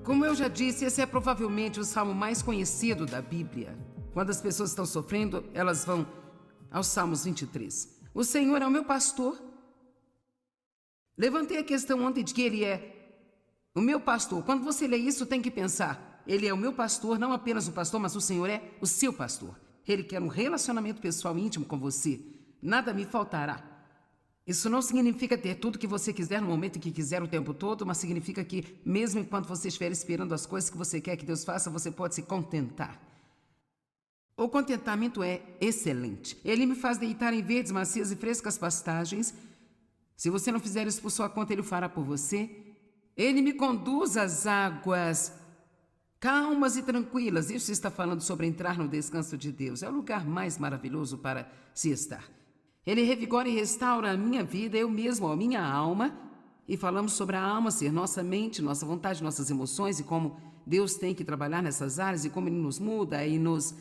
Como eu já disse, esse é provavelmente o salmo mais conhecido da Bíblia. Quando as pessoas estão sofrendo, elas vão aos Salmos 23. O Senhor é o meu pastor. Levantei a questão ontem de que Ele é o meu pastor. Quando você lê isso, tem que pensar. Ele é o meu pastor, não apenas o pastor, mas o Senhor é o seu pastor. Ele quer um relacionamento pessoal íntimo com você. Nada me faltará. Isso não significa ter tudo que você quiser no momento em que quiser o tempo todo, mas significa que, mesmo enquanto você estiver esperando as coisas que você quer que Deus faça, você pode se contentar. O contentamento é excelente. Ele me faz deitar em verdes, macias e frescas pastagens. Se você não fizer isso por sua conta, Ele o fará por você. Ele me conduz às águas calmas e tranquilas. Isso está falando sobre entrar no descanso de Deus. É o lugar mais maravilhoso para se estar. Ele revigora e restaura a minha vida, eu mesmo, a minha alma. E falamos sobre a alma ser nossa mente, nossa vontade, nossas emoções e como Deus tem que trabalhar nessas áreas e como Ele nos muda e nos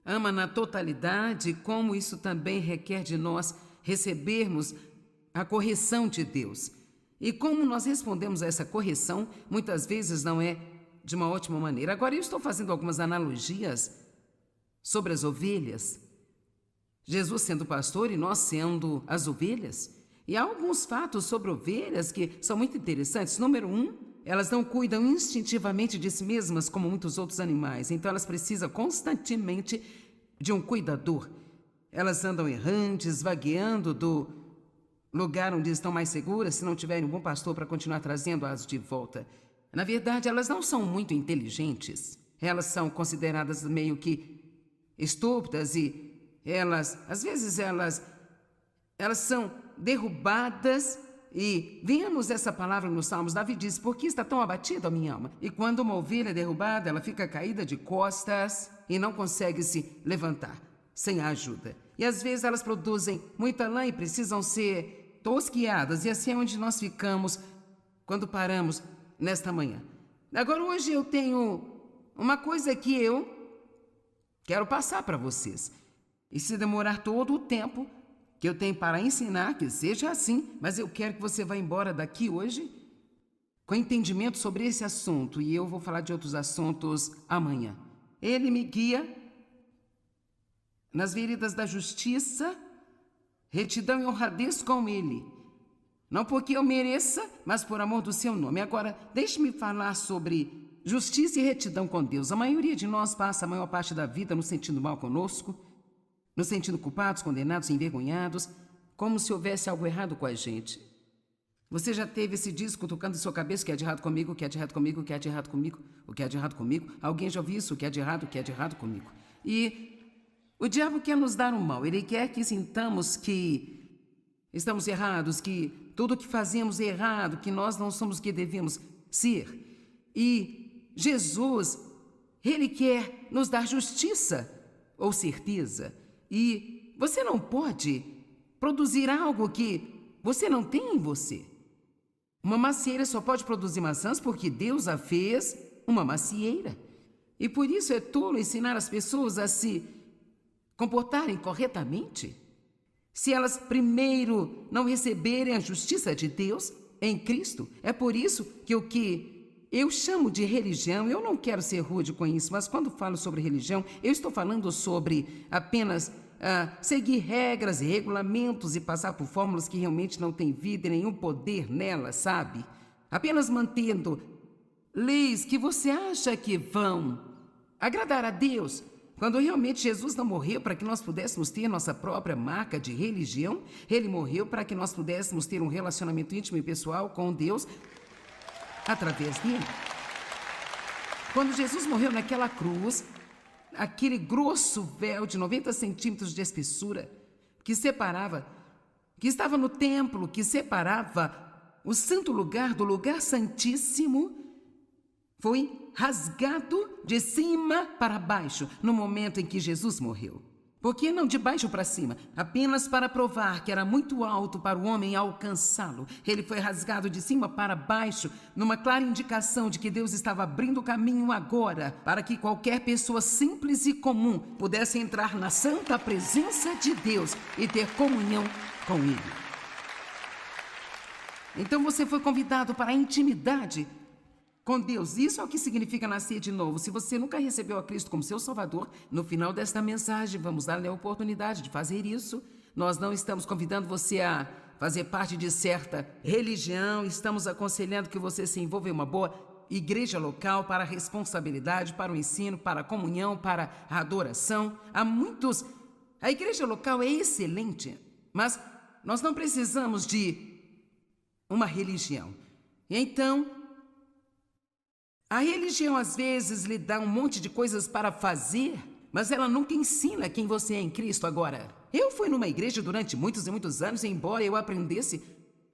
ama na totalidade, como isso também requer de nós recebermos a correção de Deus. E como nós respondemos a essa correção, muitas vezes não é de uma ótima maneira. Agora, eu estou fazendo algumas analogias sobre as ovelhas. Jesus sendo pastor e nós sendo as ovelhas. E há alguns fatos sobre ovelhas que são muito interessantes. Número 1, elas não cuidam instintivamente de si mesmas como muitos outros animais. Então elas precisam constantemente de um cuidador. Elas andam errantes, vagueando do lugar onde estão mais seguras se não tiverem um bom pastor para continuar trazendo-as de volta. Na verdade, elas não são muito inteligentes. Elas são consideradas meio que estúpidas e às vezes elas são derrubadas. E vemos essa palavra nos Salmos. Davi diz: por que está tão abatida a minha alma? E quando uma ovelha é derrubada, ela fica caída de costas e não consegue se levantar sem a ajuda. E às vezes elas produzem muita lã e precisam ser tosquiadas. E assim é onde nós ficamos quando paramos nesta manhã. Agora, hoje eu tenho uma coisa que eu quero passar para vocês. E se demorar todo o tempo que eu tenho para ensinar, que seja assim, mas eu quero que você vá embora daqui hoje com entendimento sobre esse assunto, e eu vou falar de outros assuntos amanhã. Ele me guia nas veredas da justiça, retidão e honradez com Ele. Não porque eu mereça, mas por amor do seu nome. Agora, deixe-me falar sobre justiça e retidão com Deus. A maioria de nós passa a maior parte da vida nos sentindo mal conosco, nos sentindo culpados, condenados, envergonhados, como se houvesse algo errado com a gente. Você já teve esse disco tocando em sua cabeça: o que é de errado comigo, o que é de errado comigo, o que é de errado comigo, o que é de errado comigo? Alguém já ouviu isso? O que é de errado comigo? E o diabo quer nos dar um mal. Ele quer que sintamos que estamos errados, que tudo o que fazemos é errado, que nós não somos o que devemos ser. E Jesus, Ele quer nos dar justiça ou certeza. E você não pode produzir algo que você não tem em você. Uma macieira só pode produzir maçãs porque Deus a fez uma macieira. E por isso é tolo ensinar as pessoas a se comportarem corretamente, se elas primeiro não receberem a justiça de Deus em Cristo. É por isso que o que eu chamo de religião, eu não quero ser rude com isso, mas quando falo sobre religião, eu estou falando sobre apenas seguir regras e regulamentos e passar por fórmulas que realmente não têm vida e nenhum poder nelas, sabe? Apenas mantendo leis que você acha que vão agradar a Deus, quando realmente Jesus não morreu para que nós pudéssemos ter nossa própria marca de religião. Ele morreu para que nós pudéssemos ter um relacionamento íntimo e pessoal com Deus através dele. Quando Jesus morreu naquela cruz, aquele grosso véu de 90 centímetros de espessura que separava, que estava no templo, que separava o santo lugar do lugar santíssimo, foi rasgado de cima para baixo no momento em que Jesus morreu. Por que não de baixo para cima? Apenas para provar que era muito alto para o homem alcançá-lo. Ele foi rasgado de cima para baixo, numa clara indicação de que Deus estava abrindo o caminho agora para que qualquer pessoa simples e comum pudesse entrar na santa presença de Deus e ter comunhão com Ele. Então você foi convidado para a intimidade com Deus. Isso é o que significa nascer de novo. Se você nunca recebeu a Cristo como seu Salvador, no final desta mensagem vamos dar-lhe a oportunidade de fazer isso. Nós não estamos convidando você a fazer parte de certa religião, estamos aconselhando que você se envolva em uma boa igreja local para a responsabilidade, para o ensino, para a comunhão, para a adoração. A igreja local é excelente, mas nós não precisamos de uma religião. Então, a religião às vezes lhe dá um monte de coisas para fazer, mas ela nunca ensina quem você é em Cristo. Agora, eu fui numa igreja durante muitos e muitos anos, e embora eu aprendesse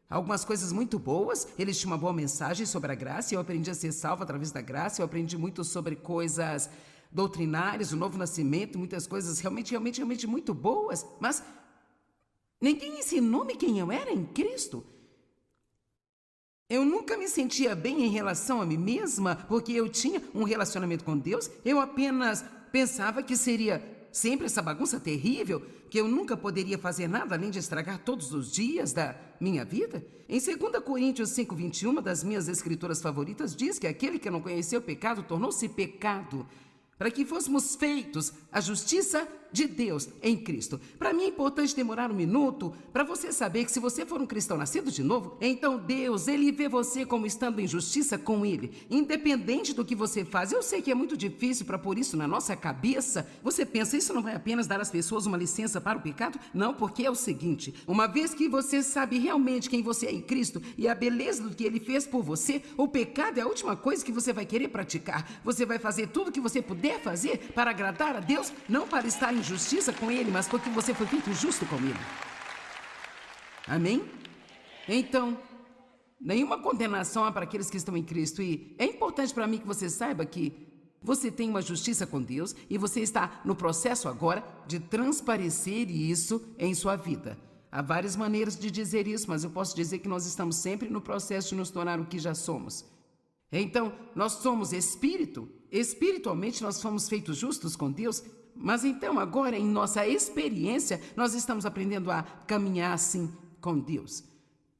algumas coisas muito boas, eles tinham uma boa mensagem sobre a graça, e eu aprendi a ser salvo através da graça, eu aprendi muito sobre coisas doutrinárias, o novo nascimento, muitas coisas realmente muito boas, mas ninguém ensinou-me quem eu era em Cristo. Eu nunca me sentia bem em relação a mim mesma, porque eu tinha um relacionamento com Deus. Eu apenas pensava que seria sempre essa bagunça terrível, que eu nunca poderia fazer nada além de estragar todos os dias da minha vida. Em 2 Coríntios 5:21, uma das minhas escrituras favoritas, diz que aquele que não conheceu o pecado tornou-se pecado, para que fôssemos feitos a justiça de Deus em Cristo. Para mim é importante demorar um minuto para você saber que se você for um cristão nascido de novo, então Deus, Ele vê você como estando em justiça com Ele, independente do que você faz. Eu sei que é muito difícil para pôr isso na nossa cabeça. Você pensa, isso não vai apenas dar às pessoas uma licença para o pecado? Não, porque é o seguinte, uma vez que você sabe realmente quem você é em Cristo e a beleza do que Ele fez por você, o pecado é a última coisa que você vai querer praticar. Você vai fazer tudo o que você puder fazer para agradar a Deus, não para estar em justiça com Ele, mas porque você foi feito justo com Ele. Amém? Então, nenhuma condenação há para aqueles que estão em Cristo. E é importante para mim que você saiba que você tem uma justiça com Deus e você está no processo agora de transparecer isso em sua vida. Há várias maneiras de dizer isso, mas eu posso dizer que nós estamos sempre no processo de nos tornar o que já somos. Então, nós somos espírito. Espiritualmente, nós fomos feitos justos com Deus. Mas então, agora, em nossa experiência, nós estamos aprendendo a caminhar assim com Deus.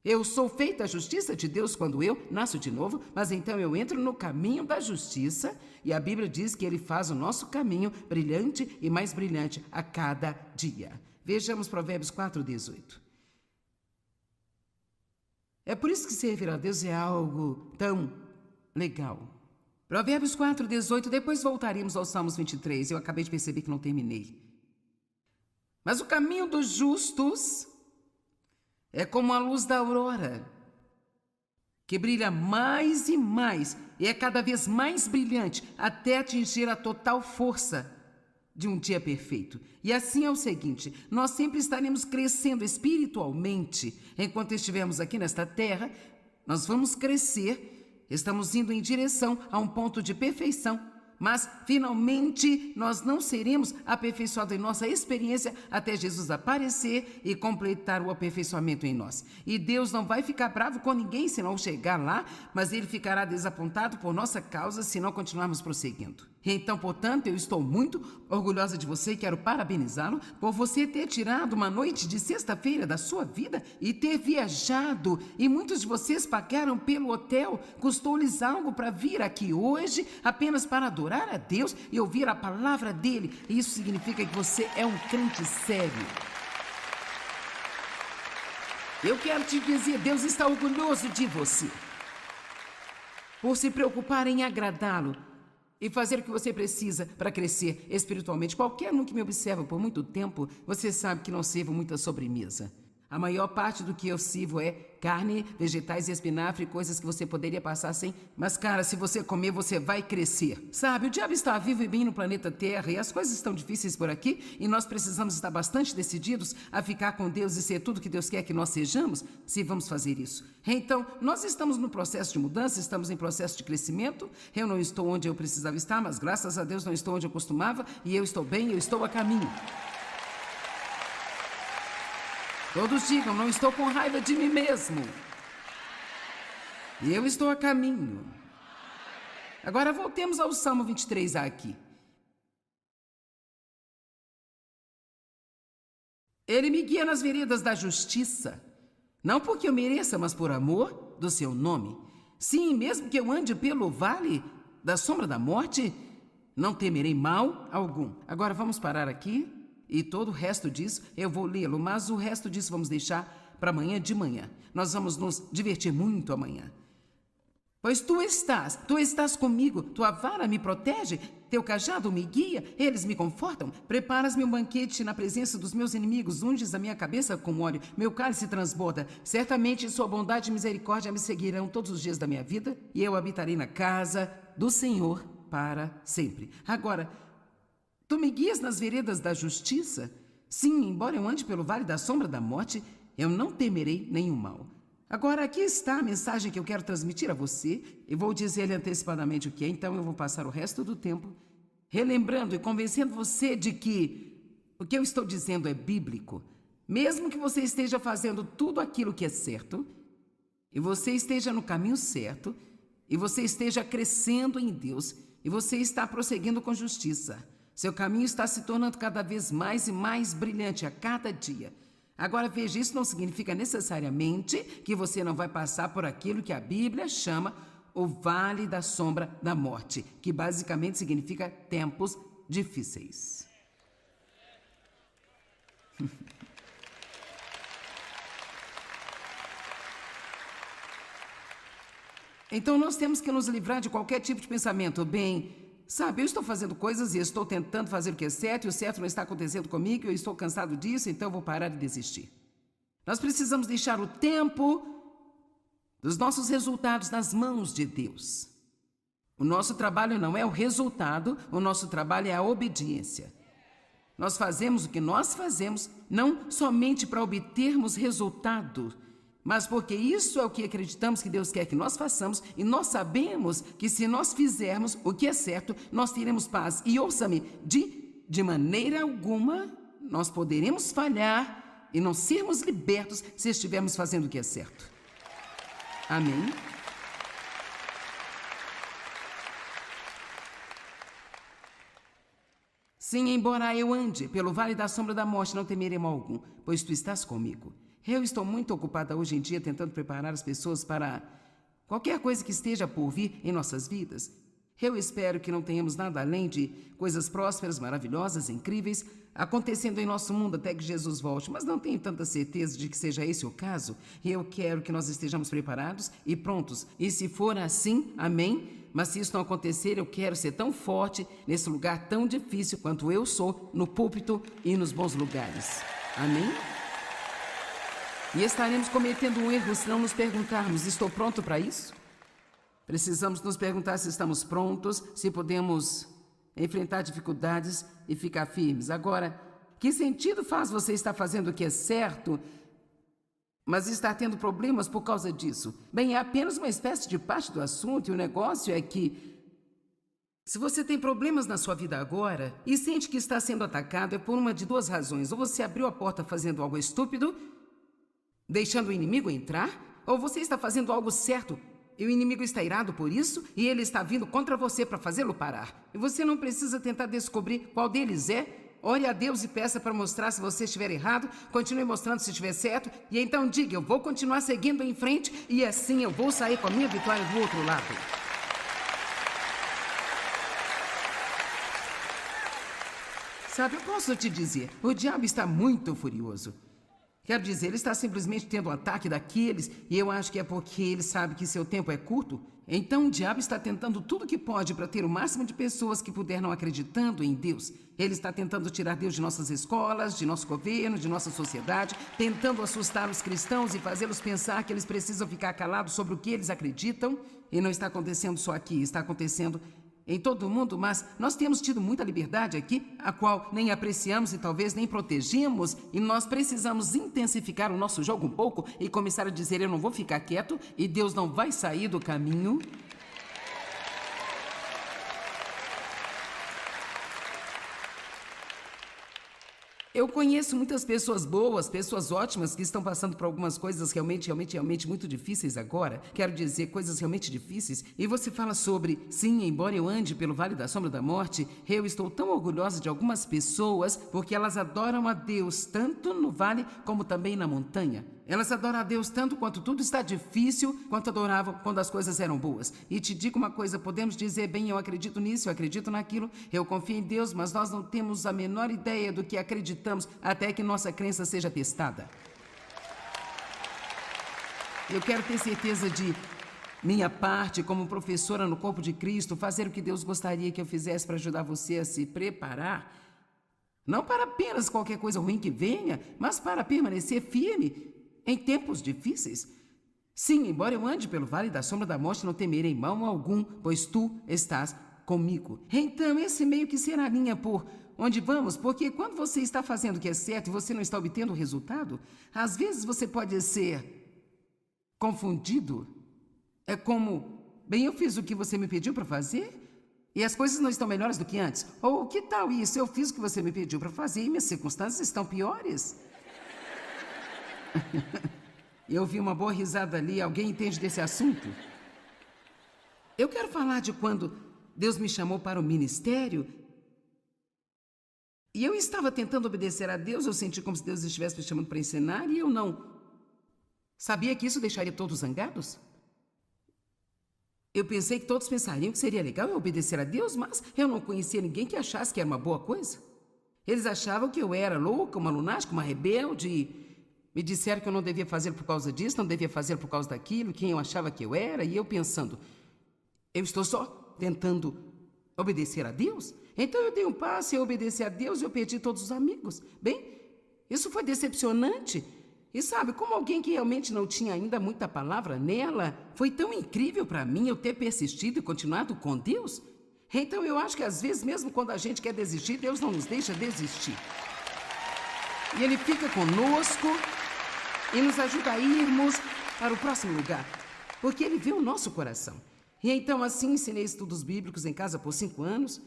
Eu sou feita a justiça de Deus quando eu nasço de novo, mas então eu entro no caminho da justiça e a Bíblia diz que Ele faz o nosso caminho brilhante e mais brilhante a cada dia. Vejamos Provérbios 4:18. É por isso que servir a Deus é algo tão legal. Provérbios 4:18, depois voltaremos aos Salmos 23. Eu acabei de perceber que não terminei. Mas o caminho dos justos é como a luz da aurora, que brilha mais e mais, e é cada vez mais brilhante, até atingir a total força de um dia perfeito. E assim é o seguinte, nós sempre estaremos crescendo espiritualmente. Enquanto estivermos aqui nesta terra, nós vamos crescer. Estamos indo em direção a um ponto de perfeição, mas finalmente nós não seremos aperfeiçoados em nossa experiência até Jesus aparecer e completar o aperfeiçoamento em nós. E Deus não vai ficar bravo com ninguém se não chegar lá, mas Ele ficará desapontado por nossa causa se não continuarmos prosseguindo. Então, portanto, eu estou muito orgulhosa de você e quero parabenizá-lo por você ter tirado uma noite de sexta-feira da sua vida e ter viajado. E muitos de vocês pagaram pelo hotel, custou-lhes algo para vir aqui hoje apenas para adorar a Deus e ouvir a palavra dEle. E isso significa que você é um crente sério. Eu quero te dizer, Deus está orgulhoso de você por se preocupar em agradá-lo e fazer o que você precisa para crescer espiritualmente. Qualquer um que me observa por muito tempo, você sabe que não sirvo muita sobremesa. A maior parte do que eu sirvo é carne, vegetais e espinafre, coisas que você poderia passar sem. Mas, cara, se você comer, você vai crescer. Sabe, o diabo está vivo e bem no planeta Terra e as coisas estão difíceis por aqui e nós precisamos estar bastante decididos a ficar com Deus e ser tudo que Deus quer que nós sejamos, se vamos fazer isso. Então, nós estamos no processo de mudança, estamos em processo de crescimento. Eu não estou onde eu precisava estar, mas graças a Deus não estou onde eu costumava e eu estou bem, eu estou a caminho. Todos digam, não estou com raiva de mim mesmo. E eu estou a caminho. Agora voltemos ao Salmo 23 aqui. Ele me guia nas veredas da justiça, não porque eu mereça, mas por amor do seu nome. Sim, mesmo que eu ande pelo vale da sombra da morte, não temerei mal algum. Agora vamos parar aqui e todo o resto disso eu vou lê-lo, mas o resto disso vamos deixar para amanhã de manhã. Nós vamos nos divertir muito amanhã. Pois tu estás comigo, tua vara me protege, teu cajado me guia, eles me confortam. Preparas-me um banquete na presença dos meus inimigos, unges a minha cabeça com óleo, meu cálice transborda. Certamente sua bondade e misericórdia me seguirão todos os dias da minha vida, e eu habitarei na casa do Senhor para sempre. Agora, tu me guias nas veredas da justiça? Sim, embora eu ande pelo vale da sombra da morte, eu não temerei nenhum mal. Agora, aqui está a mensagem que eu quero transmitir a você, e vou dizer-lhe antecipadamente o que é, então eu vou passar o resto do tempo relembrando e convencendo você de que o que eu estou dizendo é bíblico. Mesmo que você esteja fazendo tudo aquilo que é certo, e você esteja no caminho certo, e você esteja crescendo em Deus, e você está prosseguindo com justiça, seu caminho está se tornando cada vez mais e mais brilhante a cada dia. Agora veja, isso não significa necessariamente que você não vai passar por aquilo que a Bíblia chama o vale da sombra da morte, que basicamente significa tempos difíceis. Então nós temos que nos livrar de qualquer tipo de pensamento. Bem, sabe, eu estou fazendo coisas e estou tentando fazer o que é certo, e o certo não está acontecendo comigo, eu estou cansado disso, então eu vou parar de desistir. Nós precisamos deixar o tempo dos nossos resultados nas mãos de Deus. O nosso trabalho não é o resultado, o nosso trabalho é a obediência. Nós fazemos o que nós fazemos não somente para obtermos resultado, mas porque isso é o que acreditamos que Deus quer que nós façamos, e nós sabemos que se nós fizermos o que é certo, nós teremos paz. E ouça-me, de maneira alguma nós poderemos falhar e não sermos libertos se estivermos fazendo o que é certo. Amém? Sim, embora eu ande pelo vale da sombra da morte, não temerei mal algum, pois tu estás comigo. Eu estou muito ocupada hoje em dia tentando preparar as pessoas para qualquer coisa que esteja por vir em nossas vidas. Eu espero que não tenhamos nada além de coisas prósperas, maravilhosas, incríveis, acontecendo em nosso mundo até que Jesus volte, mas não tenho tanta certeza de que seja esse o caso, e eu quero que nós estejamos preparados e prontos. E se for assim, amém? Mas se isso não acontecer, eu quero ser tão forte nesse lugar tão difícil quanto eu sou no púlpito e nos bons lugares. Amém? E estaremos cometendo um erro se não nos perguntarmos: estou pronto para isso? Precisamos nos perguntar se estamos prontos, se podemos enfrentar dificuldades e ficar firmes. Agora, que sentido faz você estar fazendo o que é certo, mas estar tendo problemas por causa disso? Bem, é apenas uma espécie de parte do assunto, e o negócio é que se você tem problemas na sua vida agora e sente que está sendo atacado, é por uma de duas razões. Ou você abriu a porta fazendo algo estúpido, deixando o inimigo entrar, ou você está fazendo algo certo e o inimigo está irado por isso e ele está vindo contra você para fazê-lo parar. E você não precisa tentar descobrir qual deles é. Ore a Deus e peça para mostrar se você estiver errado, continue mostrando se estiver certo, e então diga: eu vou continuar seguindo em frente e assim eu vou sair com a minha vitória do outro lado. Sabe, eu posso te dizer, o diabo está muito furioso. Quero dizer, ele está simplesmente tendo um ataque daqueles, e eu acho que é porque ele sabe que seu tempo é curto. Então o diabo está tentando tudo que pode para ter o máximo de pessoas que puder não acreditando em Deus. Ele está tentando tirar Deus de nossas escolas, de nosso governo, de nossa sociedade, tentando assustar os cristãos e fazê-los pensar que eles precisam ficar calados sobre o que eles acreditam. E não está acontecendo só aqui, está acontecendo em todo o mundo, mas nós temos tido muita liberdade aqui, a qual nem apreciamos e talvez nem protegemos, e nós precisamos intensificar o nosso jogo um pouco e começar a dizer: eu não vou ficar quieto e Deus não vai sair do caminho. Eu conheço muitas pessoas boas, pessoas ótimas que estão passando por algumas coisas realmente muito difíceis agora. Quero dizer, coisas realmente difíceis. E você fala sobre: sim, embora eu ande pelo vale da sombra da morte, eu estou tão orgulhosa de algumas pessoas porque elas adoram a Deus tanto no vale como também na montanha. Elas adoram a Deus tanto quanto tudo está difícil, quanto adoravam quando as coisas eram boas. E te digo uma coisa, podemos dizer, bem, eu acredito nisso, eu acredito naquilo, eu confio em Deus, mas nós não temos a menor ideia do que acreditamos até que nossa crença seja testada. Eu quero ter certeza de minha parte como professora no corpo de Cristo, fazer o que Deus gostaria que eu fizesse para ajudar você a se preparar. Não para apenas qualquer coisa ruim que venha, mas para permanecer firme em tempos difíceis. Sim, embora eu ande pelo vale da sombra da morte, não temerei mal algum, pois tu estás comigo. Então, esse meio que será a linha por onde vamos, porque quando você está fazendo o que é certo e você não está obtendo o resultado, às vezes você pode ser confundido. É como, bem, eu fiz o que você me pediu para fazer e as coisas não estão melhores do que antes. Ou que tal isso? Eu fiz o que você me pediu para fazer e minhas circunstâncias estão piores. Eu vi uma boa risada ali. Alguém entende desse assunto? Eu quero falar de quando Deus me chamou para o ministério e eu estava tentando obedecer a Deus. Eu senti como se Deus estivesse me chamando para ensinar e eu não. Sabia que isso deixaria todos zangados? Eu pensei que todos pensariam que seria legal eu obedecer a Deus, mas eu não conhecia ninguém que achasse que era uma boa coisa. Eles achavam que eu era louca, uma lunática, uma rebelde e me disseram que eu não devia fazer por causa disso, não devia fazer por causa daquilo, quem eu achava que eu era, e eu pensando, eu estou só tentando obedecer a Deus? Então eu dei um passo e eu obedeci a Deus e eu perdi todos os amigos. Bem, isso foi decepcionante. E sabe, como alguém que realmente não tinha ainda muita palavra nela, foi tão incrível para mim eu ter persistido e continuado com Deus. Então eu acho que às vezes, mesmo quando a gente quer desistir, Deus não nos deixa desistir. E Ele fica conosco e nos ajuda a irmos para o próximo lugar, porque Ele vê o nosso coração. E então assim ensinei estudos bíblicos em casa por 5 anos,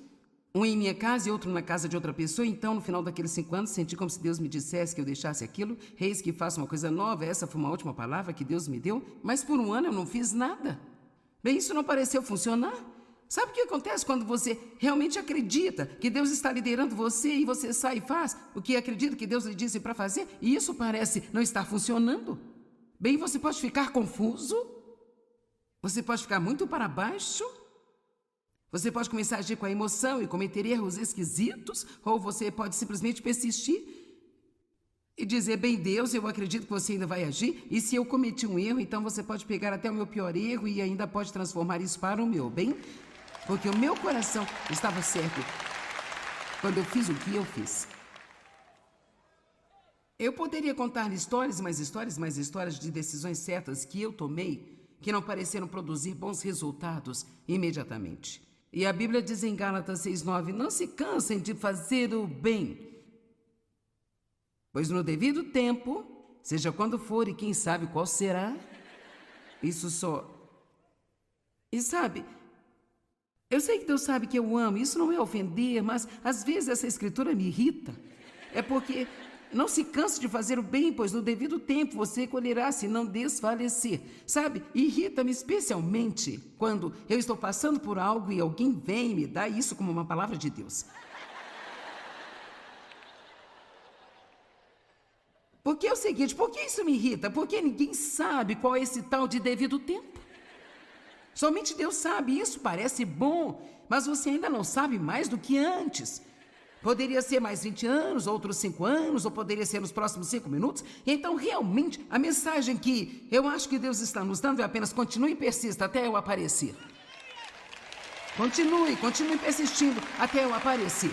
um em minha casa e outro na casa de outra pessoa. Então, no final daqueles 5 anos, senti como se Deus me dissesse que eu deixasse aquilo. Eis que faço uma coisa nova. Essa foi uma última palavra que Deus me deu, mas por 1 ano eu não fiz nada. Bem, isso não pareceu funcionar. Sabe o que acontece quando você realmente acredita que Deus está liderando você e você sai e faz o que acredita que Deus lhe disse para fazer e isso parece não estar funcionando? Bem, você pode ficar confuso, você pode ficar muito para baixo, você pode começar a agir com a emoção e cometer erros esquisitos, ou você pode simplesmente persistir e dizer, bem, Deus, eu acredito que você ainda vai agir, e se eu cometi um erro, então você pode pegar até o meu pior erro e ainda pode transformar isso para o meu bem, porque o meu coração estava certo quando eu fiz o que eu fiz. Eu poderia contar histórias, mais histórias, mais histórias de decisões certas que eu tomei, que não pareceram produzir bons resultados imediatamente. E a Bíblia diz em Gálatas 6:9, não se cansem de fazer o bem, pois no devido tempo, seja quando for e quem sabe qual será, isso só... E sabe, eu sei que Deus sabe que eu amo, isso não é ofender, mas às vezes essa escritura me irrita. É porque não se canse de fazer o bem, pois no devido tempo você colherá se não desfalecer. Sabe, irrita-me especialmente quando eu estou passando por algo e alguém vem e me dá isso como uma palavra de Deus. Porque é o seguinte, por que isso me irrita? Porque ninguém sabe qual é esse tal de devido tempo. Somente Deus sabe, isso parece bom, mas você ainda não sabe mais do que antes. Poderia ser mais 20 anos, outros 5 anos, ou poderia ser nos próximos 5 minutos. Então, realmente, a mensagem que eu acho que Deus está nos dando é apenas continue e persista até eu aparecer. Continue persistindo até eu aparecer.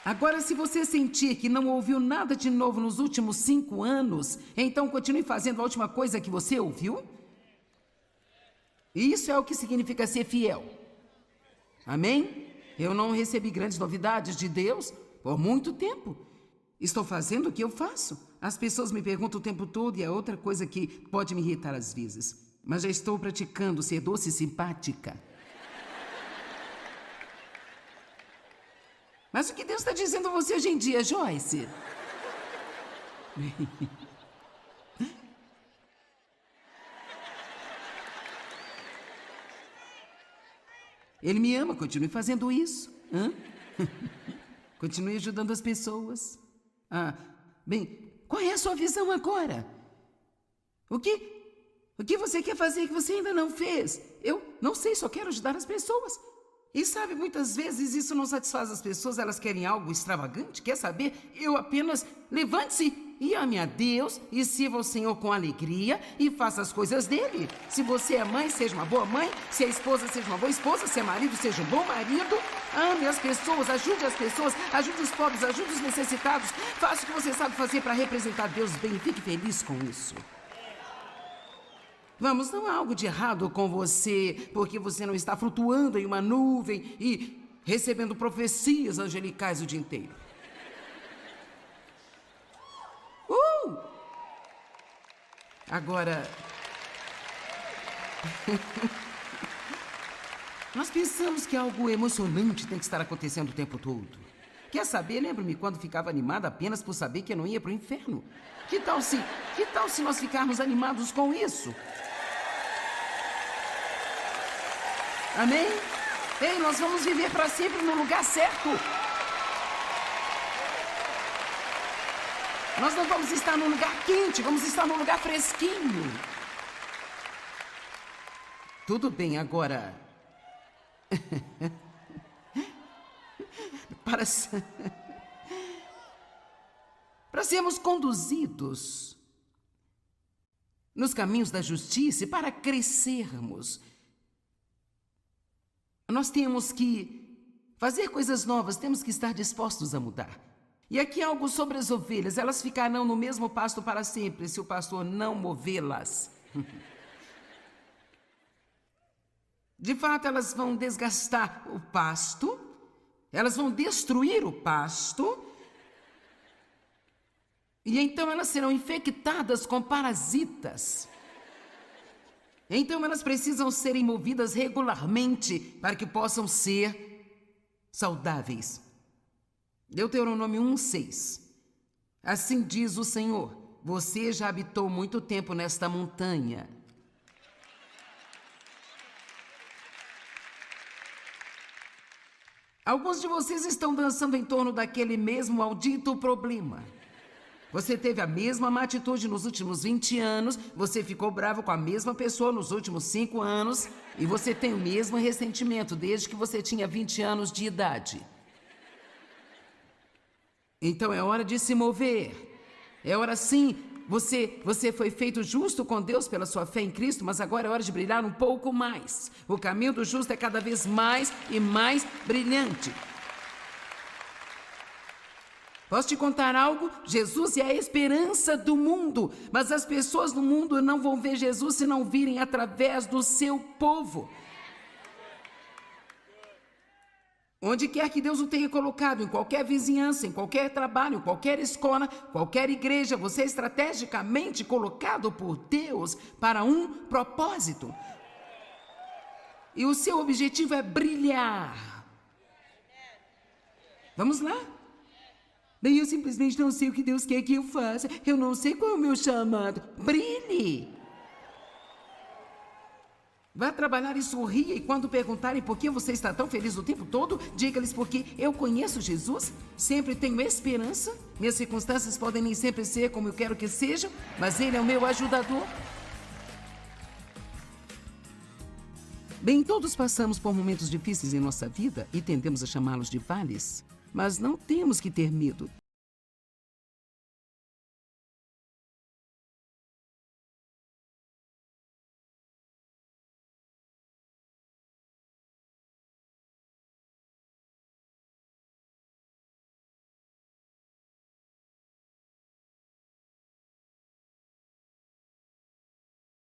Agora, se você sentir que não ouviu nada de novo nos últimos 5 anos, então continue fazendo a última coisa que você ouviu. Isso é o que significa ser fiel. Amém? Eu não recebi grandes novidades de Deus por muito tempo. Estou fazendo o que eu faço. As pessoas me perguntam o tempo todo e é outra coisa que pode me irritar às vezes. Mas já estou praticando ser doce e simpática. Mas o que Deus está dizendo a você hoje em dia, Joyce? Ele me ama, continue fazendo isso. Continue ajudando as pessoas. Bem, Qual é a sua visão agora? O que você quer fazer que você ainda não fez? Eu não sei, só quero ajudar as pessoas. E sabe, muitas vezes isso não satisfaz as pessoas, elas querem algo extravagante. Quer saber? Eu apenas levante-se e ame a Deus e sirva ao Senhor com alegria e faça as coisas dele. Se você é mãe, seja uma boa mãe. Se é esposa, seja uma boa esposa. Se é marido, seja um bom marido. Ame as pessoas, ajude os pobres, ajude os necessitados. Faça o que você sabe fazer para representar Deus bem e fique feliz com isso. Vamos, não há algo de errado com você, porque você não está flutuando em uma nuvem e recebendo profecias angelicais o dia inteiro. Agora, nós pensamos que algo emocionante tem que estar acontecendo o tempo todo. Quer saber? Lembro-me quando ficava animada apenas por saber que eu não ia para o inferno. Que tal se nós ficarmos animados com isso? Amém? Ei, nós vamos viver para sempre no lugar certo. Nós não vamos estar num lugar quente, vamos estar num lugar fresquinho. Tudo bem, agora... para sermos conduzidos nos caminhos da justiça e para crescermos, nós temos que fazer coisas novas, temos que estar dispostos a mudar. E aqui algo sobre as ovelhas, elas ficarão no mesmo pasto para sempre, se o pastor não movê-las. De fato, elas vão desgastar o pasto, elas vão destruir o pasto, e então elas serão infectadas com parasitas. Então elas precisam ser movidas regularmente para que possam ser saudáveis. Deuteronômio 1:6. Assim diz o Senhor: você já habitou muito tempo nesta montanha. Alguns de vocês estão dançando em torno daquele mesmo maldito problema. Você teve a mesma má atitude nos últimos 20 anos, você ficou bravo com a mesma pessoa nos últimos 5 anos e você tem o mesmo ressentimento desde que você tinha 20 anos de idade. Então é hora de se mover. É hora sim. Você foi feito justo com Deus pela sua fé em Cristo, mas agora é hora de brilhar um pouco mais. O caminho do justo é cada vez mais e mais brilhante. Posso te contar algo? Jesus é a esperança do mundo, mas as pessoas no mundo não vão ver Jesus se não virem através do seu povo. Onde quer que Deus o tenha colocado, em qualquer vizinhança, em qualquer trabalho, em qualquer escola, qualquer igreja, você é estrategicamente colocado por Deus para um propósito. E o seu objetivo é brilhar. Vamos lá? Bem, eu simplesmente não sei o que Deus quer que eu faça. Eu não sei qual é o meu chamado. Brilhe! Vá trabalhar e sorria, e quando perguntarem por que você está tão feliz o tempo todo, diga-lhes porque eu conheço Jesus, sempre tenho esperança, minhas circunstâncias podem nem sempre ser como eu quero que sejam, mas Ele é o meu ajudador. Bem, todos passamos por momentos difíceis em nossa vida e tendemos a chamá-los de vales. Mas não temos que ter medo,